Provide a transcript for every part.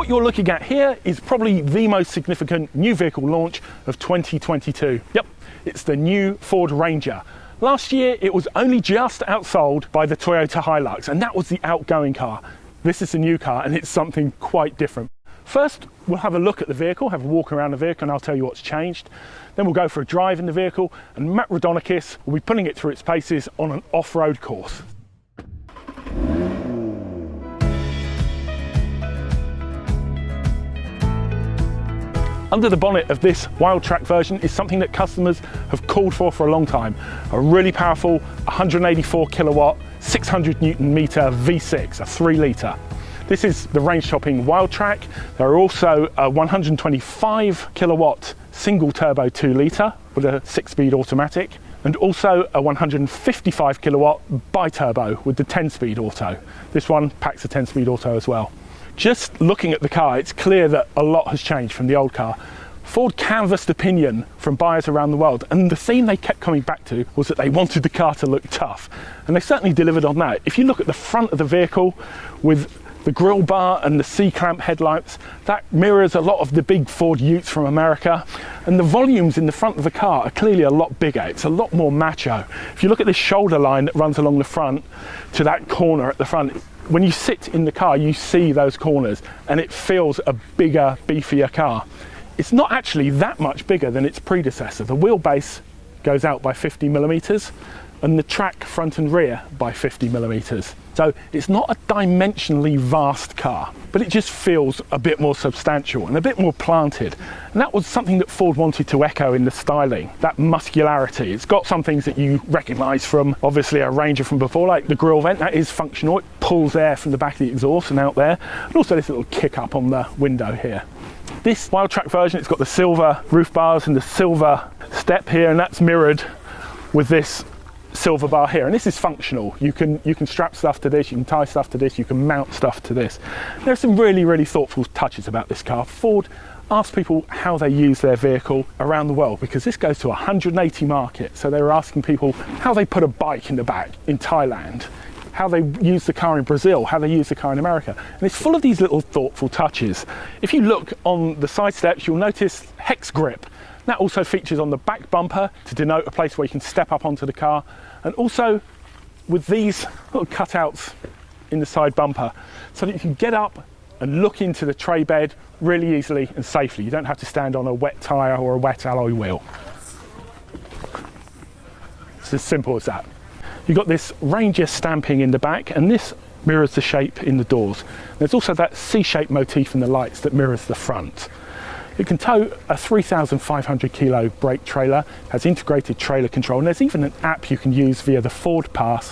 What you're looking at here is probably the most significant new vehicle launch of 2022. Yep, it's the new Ford Ranger. Last year, it was only just outsold by the Toyota Hilux, and that was the outgoing car. This is the new car, and it's something quite different. First, we'll have a look at the vehicle, have a walk around the vehicle, and I'll tell you what's changed. Then we'll go for a drive in the vehicle, and Matt Raudonikis will be putting it through its paces on an off-road course. Under the bonnet of this WhichCar version is something that customers have called for a long time. A really powerful 184 kilowatt, 600 Newton meter V6, a 3 litre. This is the range-topping WhichCar. There are also a 125 kilowatt single turbo 2 litre with a 6-speed automatic, and also a 155 kilowatt bi-turbo with the 10-speed auto. This one packs a 10-speed auto as well. Just looking at the car, it's clear that a lot has changed from the old car. Ford canvassed opinion from buyers around the world, and the theme they kept coming back to was that they wanted the car to look tough. And they certainly delivered on that. If you look at the front of the vehicle with the grille bar and the C-clamp headlights, that mirrors a lot of the big Ford Utes from America. And the volumes in the front of the car are clearly a lot bigger. It's a lot more macho. If you look at this shoulder line that runs along the front to that corner at the front, when you sit in the car, you see those corners and it feels a bigger, beefier car. It's not actually that much bigger than its predecessor. The wheelbase goes out by 50 millimeters and the track front and rear by 50 millimeters. So it's not a dimensionally vast car, but it just feels a bit more substantial and a bit more planted. And that was something that Ford wanted to echo in the styling, that muscularity. It's got some things that you recognize from obviously a Ranger from before, like the grille vent. That is functional. It pulls air from the back of the exhaust and out there. And also this little kick up on the window here. This WhichCar version, it's got the silver roof bars and the silver step here, and that's mirrored with this silver bar here, and this is functional. You can strap stuff to this, you can tie stuff to this, you can mount stuff to this. There are some really thoughtful touches about this car. Ford asked people how they use their vehicle around the world, because this goes to 180 markets. So they were asking people how they put a bike in the back in Thailand, how they use the car in Brazil, how they use the car in America. And it's full of these little thoughtful touches. If you look on the side steps, you'll notice hex grip. That also features on the back bumper to denote a place where you can step up onto the car, and also with these little cutouts in the side bumper so that you can get up and look into the tray bed really easily and safely. You don't have to stand on a wet tyre or a wet alloy wheel. It's as simple as that. You've got this Ranger stamping in the back, and this mirrors the shape in the doors. There's also that C-shaped motif in the lights that mirrors the front. It can tow a 3,500 kilo brake trailer, has integrated trailer control, and there's even an app you can use via the Ford Pass,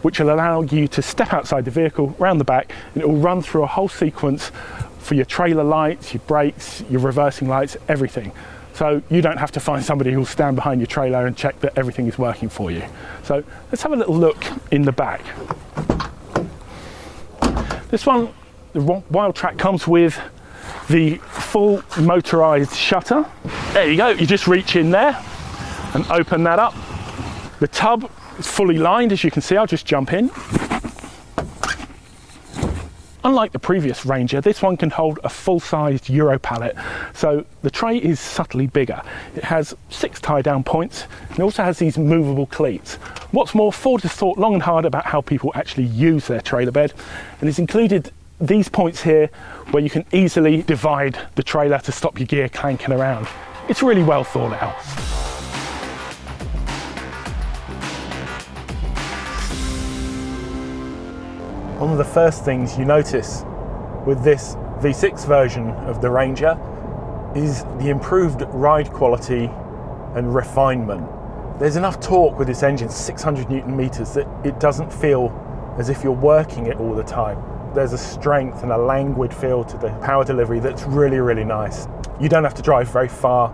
which will allow you to step outside the vehicle, round the back, and it will run through a whole sequence for your trailer lights, your brakes, your reversing lights, everything. So you don't have to find somebody who'll stand behind your trailer and check that everything is working for you. So let's have a little look in the back. This one, the WhichCar comes with the full motorized shutter. There you go, you just reach in there and open that up. The tub is fully lined, as you can see. I'll just jump in. Unlike the previous Ranger, this one can hold a full-sized Euro pallet, so the tray is subtly bigger. It has 6 tie-down points, and it also has these movable cleats. What's more, Ford has thought long and hard about how people actually use their trailer bed, and it's included these points here where you can easily divide the trailer to stop your gear clanking around. It's really well thought out. One of the first things you notice with this V6 version of the Ranger is the improved ride quality and refinement. There's enough torque with this engine, 600 Newton meters, that it doesn't feel as if you're working it all the time. There's a strength and a languid feel to the power delivery that's really nice. You don't have to drive very far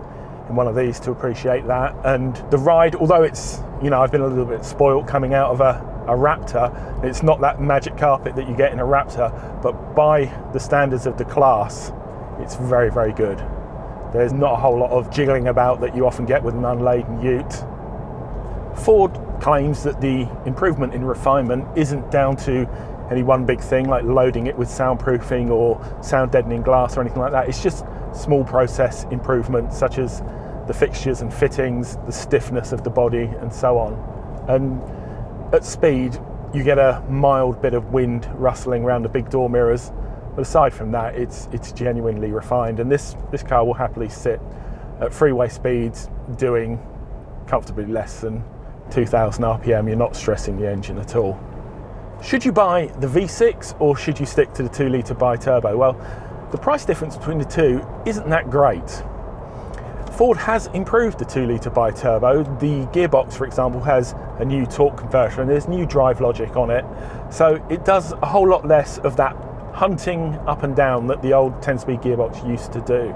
in one of these to appreciate that. And the ride, although it's, you know, I've been a little bit spoiled coming out of a Raptor, it's not that magic carpet that you get in a Raptor, but by the standards of the class, it's very good. There's not a whole lot of jiggling about that you often get with an unladen ute. Ford claims that the improvement in refinement isn't down to any one big thing like loading it with soundproofing or sound deadening glass or anything like that. It's just small process improvements such as the fixtures and fittings, the stiffness of the body and so on. And at speed you get a mild bit of wind rustling around the big door mirrors, but aside from that it's genuinely refined, and this car will happily sit at freeway speeds doing comfortably less than 2,000 RPM. You're not stressing the engine at all. Should you buy the V6 or should you stick to the 2-litre bi-turbo? Well, the price difference between the two isn't that great. Ford has improved the 2-litre bi-turbo. The gearbox, for example, has a new torque converter and there's new drive logic on it. So it does a whole lot less of that hunting up and down that the old 10-speed gearbox used to do.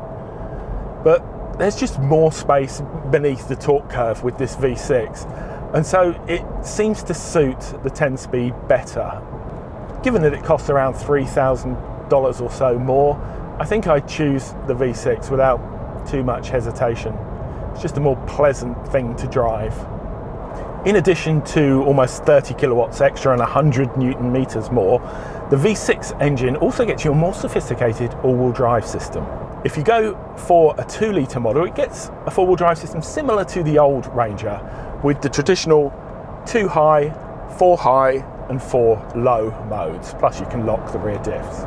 But there's just more space beneath the torque curve with this V6. And so it seems to suit the 10-speed better. Given that it costs around $3,000 or so more, I think I'd choose the V6 without too much hesitation. It's just a more pleasant thing to drive. In addition to almost 30 kilowatts extra and 100 Newton meters more, the V6 engine also gets you a more sophisticated all-wheel drive system. If you go for a 2-litre model, it gets a 4-wheel drive system similar to the old Ranger, with the traditional 2 high, 4 high and 4 low modes, plus you can lock the rear diffs.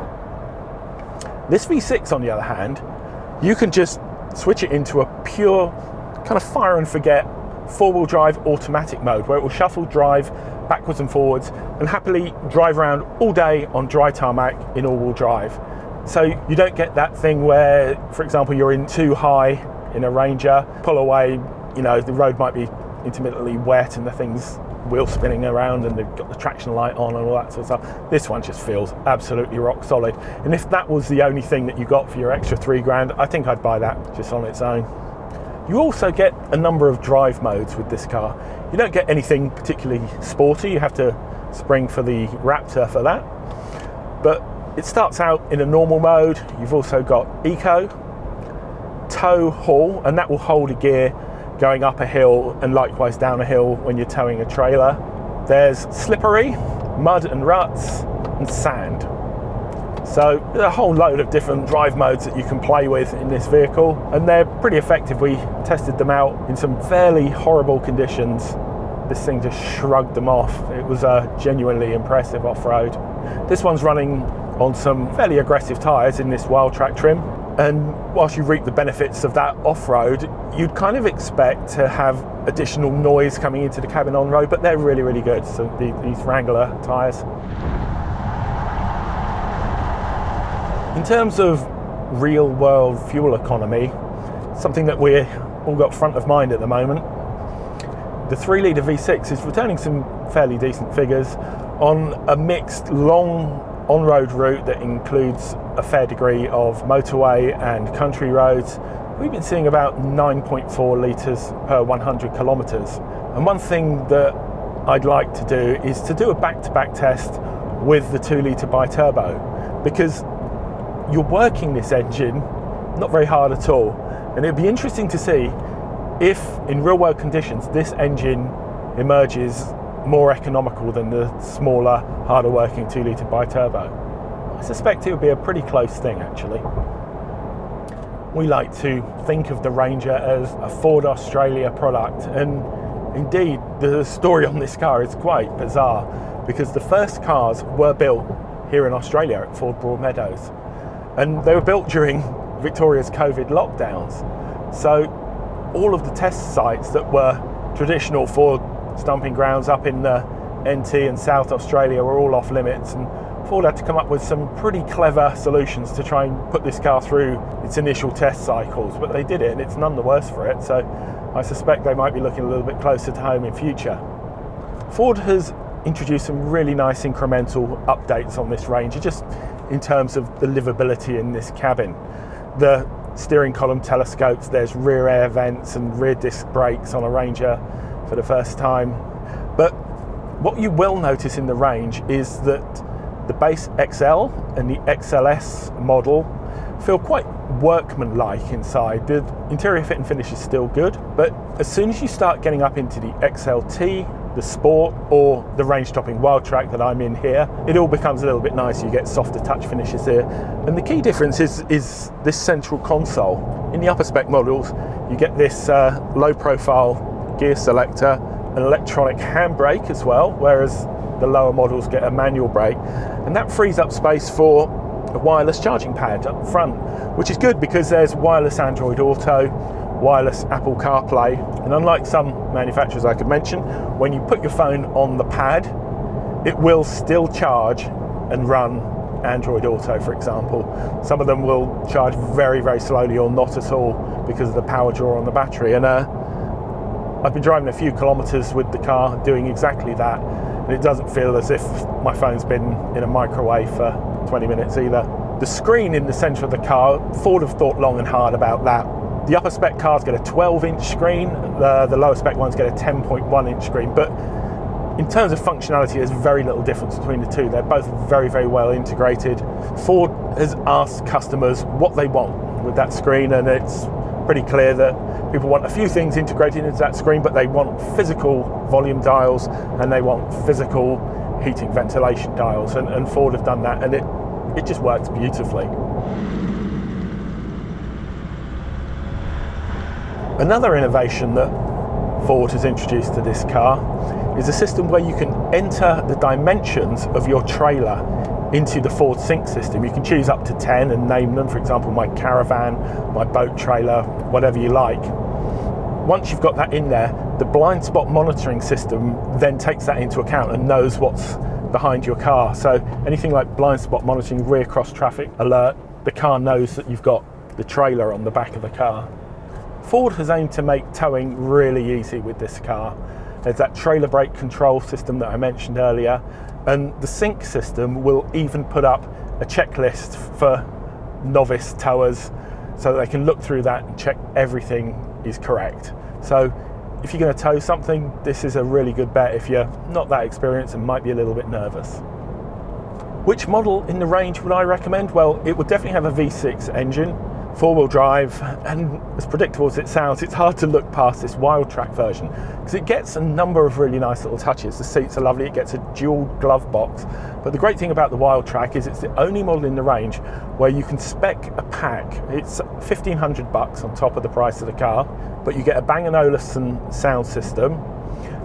This V6, on the other hand, you can just switch it into a pure kind of fire and forget 4-wheel drive automatic mode, where it will shuffle drive backwards and forwards and happily drive around all day on dry tarmac in all-wheel drive. So you don't get that thing where, for example, you're in 2 high in a Ranger, pull away, you know, the road might be intermittently wet and the thing's wheel spinning around and they've got the traction light on and all that sort of stuff. This one just feels absolutely rock solid. And if that was the only thing that you got for your extra $3,000, I think I'd buy that just on its own. You also get a number of drive modes with this car. You don't get anything particularly sporty. You have to spring for the Raptor for that. But it starts out in a normal mode. You've also got Eco, Tow Haul, and that will hold a gear going up a hill and likewise down a hill when you're towing a trailer. There's Slippery, Mud and Ruts, and Sand. So there's a whole load of different drive modes that you can play with in this vehicle, and they're pretty effective. We tested them out in some fairly horrible conditions. This thing just shrugged them off. It was a genuinely impressive off-road. This one's running on some fairly aggressive tyres in this Wild Track trim, and whilst you reap the benefits of that off-road, you'd kind of expect to have additional noise coming into the cabin on-road, but they're really, really good. So these Wrangler tyres. In terms of real-world fuel economy, something that we're all got front of mind at the moment, the 3-litre V6 is returning some fairly decent figures on a mixed long on-road route that includes a fair degree of motorway and country roads. We've been seeing about 9.4 litres per 100 kilometres. And one thing that I'd like to do is to do a back-to-back test with the 2-litre bi-turbo, because you're working this engine not very hard at all. And it'd be interesting to see if, in real-world conditions, this engine emerges more economical than the smaller, harder working 2-litre bi-turbo. I suspect it would be a pretty close thing, actually. We like to think of the Ranger as a Ford Australia product, and indeed the story on this car is quite bizarre, because the first cars were built here in Australia at Ford Broadmeadows, and they were built during Victoria's COVID lockdowns. So all of the test sites that were traditional Ford stomping grounds up in the NT and South Australia were all off limits, and Ford had to come up with some pretty clever solutions to try and put this car through its initial test cycles, but they did it and it's none the worse for it, so I suspect they might be looking a little bit closer to home in future. Ford has introduced some really nice incremental updates on this Ranger, just in terms of the livability in this cabin. The steering column telescopes, there's rear air vents and rear disc brakes on a Ranger for the first time. But what you will notice in the range is that the base XL and the XLS model feel quite workmanlike inside. The interior fit and finish is still good, but as soon as you start getting up into the XLT, the Sport or the range-topping Wildtrak that I'm in here, it all becomes a little bit nicer. You get softer touch finishes here. And the key difference is this central console. In the upper spec models, you get this low-profile gear selector, an electronic handbrake as well, whereas the lower models get a manual brake. And that frees up space for a wireless charging pad up front, which is good because there's wireless Android Auto, wireless Apple CarPlay, and unlike some manufacturers I could mention, when you put your phone on the pad, it will still charge and run Android Auto, for example. Some of them will charge very, very slowly or not at all because of the power draw on the battery. And I've been driving a few kilometers with the car doing exactly that, and it doesn't feel as if my phone's been in a microwave for 20 minutes either. The screen in the center of the car, Ford have thought long and hard about that. The upper spec cars get a 12-inch screen, the lower spec ones get a 10.1-inch screen, but in terms of functionality, there's very little difference between the two. They're both very, very well integrated. Ford has asked customers what they want with that screen, and it's pretty clear that people want a few things integrated into that screen, but they want physical volume dials and they want physical heating ventilation dials, and Ford have done that, and it just works beautifully. Another innovation that Ford has introduced to this car is a system where you can enter the dimensions of your trailer into the Ford Sync system. You can choose up to 10 and name them, for example, my caravan, my boat trailer, whatever you like. Once you've got that in there, the blind spot monitoring system then takes that into account and knows what's behind your car. So anything like blind spot monitoring, rear cross traffic alert, the car knows that you've got the trailer on the back of the car. Ford has aimed to make towing really easy with this car. There's that trailer brake control system that I mentioned earlier, and the Sync system will even put up a checklist for novice towers so that they can look through that and check everything is correct. So if you're going to tow something, this is a really good bet if you're not that experienced and might be a little bit nervous. Which model in the range would I recommend? Well, it would definitely have a V6 engine, four-wheel drive, and as predictable as it sounds, it's hard to look past this Wildtrak version because it gets a number of really nice little touches. The seats are lovely, it gets a dual glove box, but the great thing about the Wildtrak is it's the only model in the range where you can spec a pack. It's $1,500 on top of the price of the car, but you get a Bang & Olufsen sound system.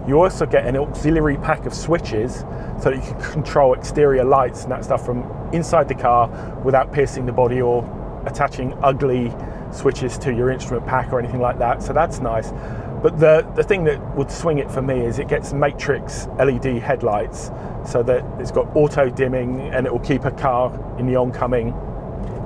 You also get an auxiliary pack of switches so that you can control exterior lights and that stuff from inside the car without piercing the body or attaching ugly switches to your instrument pack or anything like that, so that's nice. But the thing that would swing it for me is it gets matrix LED headlights so that it's got auto dimming and it will keep a car in the oncoming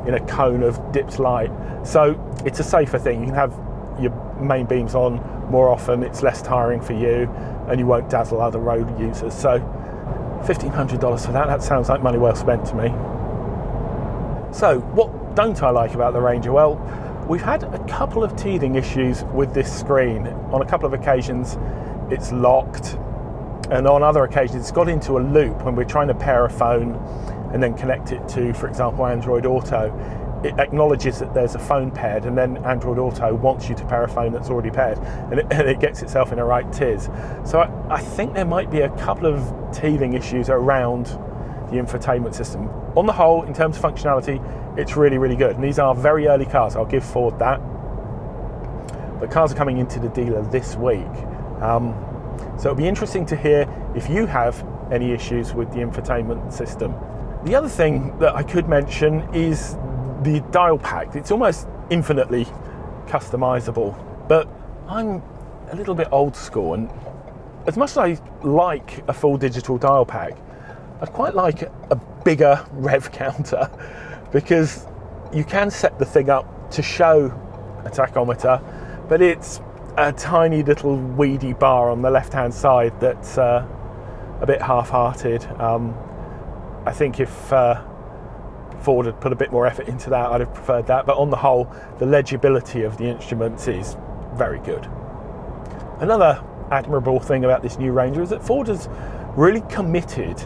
in a cone of dipped light. So it's a safer thing. You can have your main beams on more often, it's less tiring for you, and you won't dazzle other road users. So $1,500 for that sounds like money well spent to me. So what don't I like about the Ranger? Well, we've had a couple of teething issues with this screen. On a couple of occasions it's locked, and on other occasions it's got into a loop when we're trying to pair a phone and then connect it to, for example, Android Auto. It acknowledges that there's a phone paired, and then Android Auto wants you to pair a phone that's already paired, and it gets itself in a right tiz. So I think there might be a couple of teething issues around the infotainment system. On the whole, in terms of functionality, it's really, really good. And these are very early cars, I'll give Ford that. But cars are coming into the dealer this week. So it'll be interesting to hear if you have any issues with the infotainment system. The other thing that I could mention is the dial pack. It's almost infinitely customizable, but I'm a little bit old school, and as much as I like a full digital dial pack, I'd quite like a bigger rev counter, because you can set the thing up to show a tachometer, but it's a tiny little weedy bar on the left hand side that's a bit half-hearted. I think if Ford had put a bit more effort into that, I'd have preferred that, but on the whole, the legibility of the instruments is very good. Another admirable thing about this new Ranger is that Ford has really committed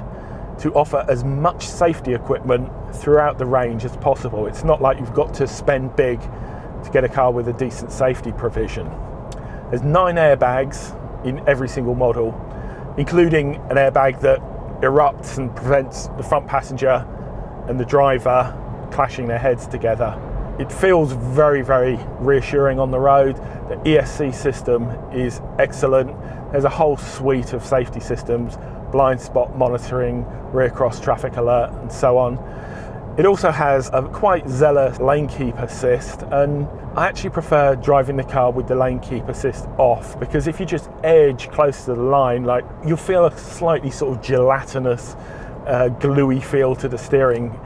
to offer as much safety equipment throughout the range as possible. It's not like you've got to spend big to get a car with a decent safety provision. There's 9 airbags in every single model. including an airbag that erupts and prevents the front passenger and the driver clashing their heads together. It feels very, very reassuring on the road. The ESC system is excellent. There's a whole suite of safety systems, blind spot monitoring, rear cross traffic alert, and so on. It also has a quite zealous lane keep assist, and I actually prefer driving the car with the lane keep assist off, because if you just edge close to the line, like, you'll feel a slightly sort of gelatinous, gluey feel to the steering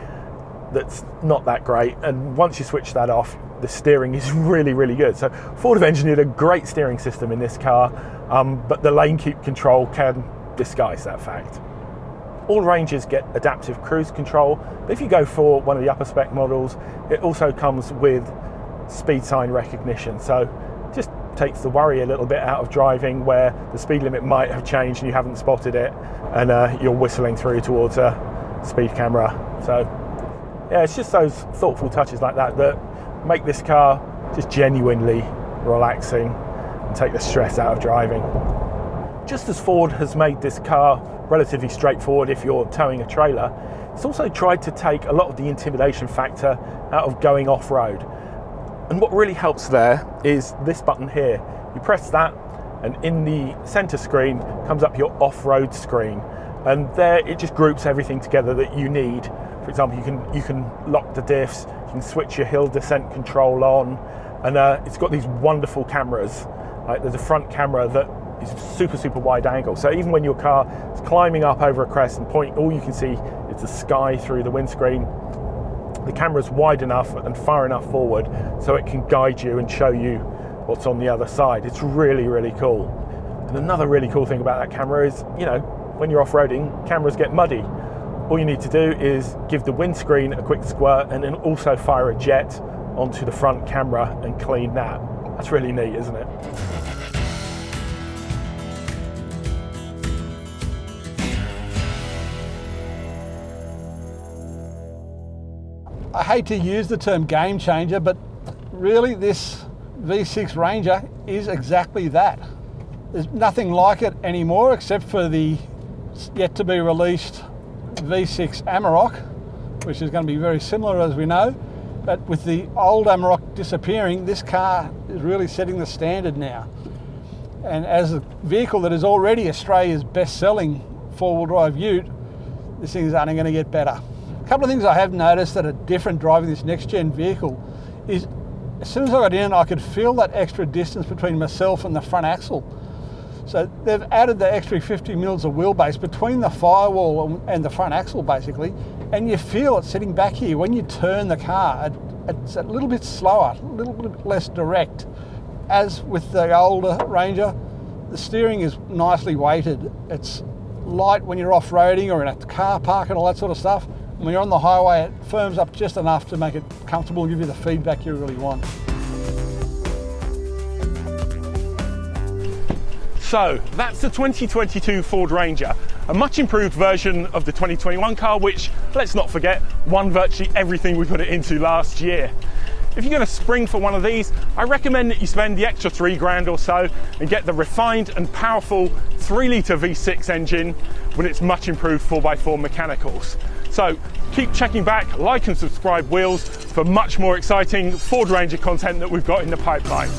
that's not that great. And once you switch that off, the steering is really, really good. So Ford have engineered a great steering system in this car, but the lane keep control can disguise that fact. All ranges get adaptive cruise control, but if you go for one of the upper spec models, it also comes with speed sign recognition. So just takes the worry a little bit out of driving where the speed limit might have changed and you haven't spotted it, and you're whistling through towards a speed camera. So yeah, it's just those thoughtful touches like that that make this car just genuinely relaxing and take the stress out of driving. Just as Ford has made this car relatively straightforward if you're towing a trailer, it's also tried to take a lot of the intimidation factor out of going off-road. And what really helps there is this button here. You press that, and in the center screen comes up your off-road screen. And there it just groups everything together that you need. For example, you can lock the diffs, you can switch your hill descent control on, and it's got these wonderful cameras. Like, there's a front camera that is super, super wide angle. So even when your car is climbing up over a crest and all you can see is the sky through the windscreen, the camera's wide enough and far enough forward so it can guide you and show you what's on the other side. It's really, really cool. And another really cool thing about that camera is, you know, when you're off-roading, cameras get muddy. All you need to do is give the windscreen a quick squirt and then also fire a jet onto the front camera and clean that. That's really neat, isn't it? I hate to use the term game changer, but really this V6 Ranger is exactly that. There's nothing like it anymore except for the yet to be released V6 Amarok, which is going to be very similar, as we know. But with the old Amarok disappearing, this car is really setting the standard now. And as a vehicle that is already Australia's best-selling four-wheel drive ute, this thing is only going to get better. A couple of things I have noticed that are different driving this next-gen vehicle is, as soon as I got in, I could feel that extra distance between myself and the front axle. So they've added the extra 50 mils of wheelbase between the firewall and the front axle, basically, and you feel it sitting back here. When you turn the car, it's a little bit slower, a little bit less direct. As with the older Ranger, the steering is nicely weighted. It's light when you're off-roading or in a car park and all that sort of stuff. When you're on the highway, it firms up just enough to make it comfortable and give you the feedback you really want. So that's the 2022 Ford Ranger, a much improved version of the 2021 car, which, let's not forget, won virtually everything we put it into last year. If you're going to spring for one of these, I recommend that you spend the extra $3,000 or so and get the refined and powerful 3-litre V6 engine with its much improved 4x4 mechanicals. So keep checking back, like and subscribe Wheels for much more exciting Ford Ranger content that we've got in the pipeline.